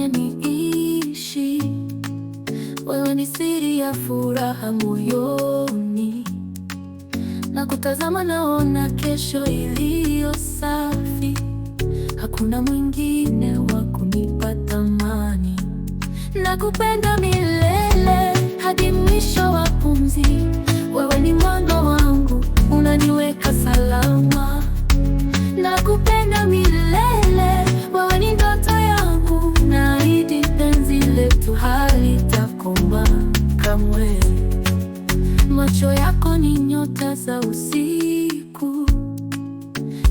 unanifanya niishi. Wewe ni siri ya furaha moyoni, na kutazama naona kesho iliyo safi. Hakuna mwingine wa kunipa thamani. Nakupenda milele hadi mwisho wa pumzi. Wewe ni mwanga wangu, unaniweka salama. Nakupenda milele, wewe ni ndoto yangu. Naahidi penzi letu halitakoma kamwe. Macho yako ni nyota za usiku,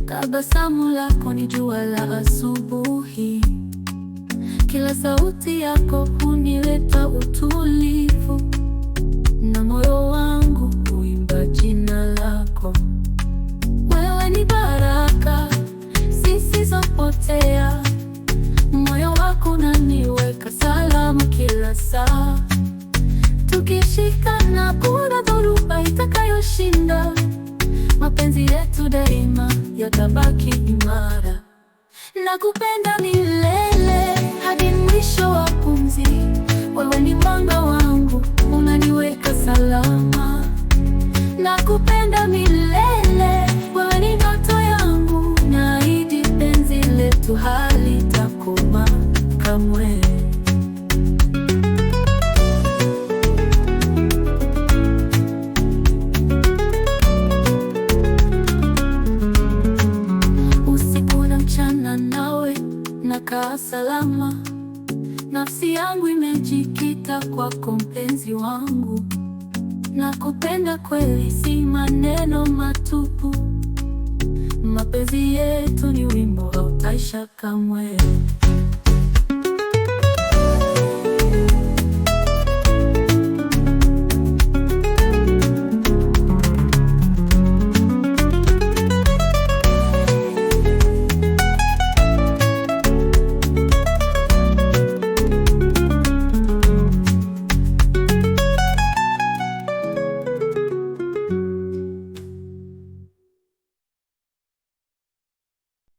tabasamu lako ni jua la asubuhi. Kila sauti yako hunileta utulivu, na moyo wangu huimba jina lako. Wewe ni baraka zisizopotea, moyo wako unaniweka salama kila saa. Tukishikana kuna dhoruba itakayoshinda. Mapenzi yetu daima yatabaki imara. Nakupenda milele hadi mwisho wa pumzi. Wewe ni mwanga wangu, unaniweka salama. Nakupenda milele, wewe ni ndoto yangu. Naahidi penzi letu halitakoma kamwe. Usiku na mchana nawe nakaa salama. Nafsi yangu imejikita kwako mpenzi wangu. Nakupenda kweli, si maneno matupu. Mapenzi yetu ni wimbo hautaisha kamwe.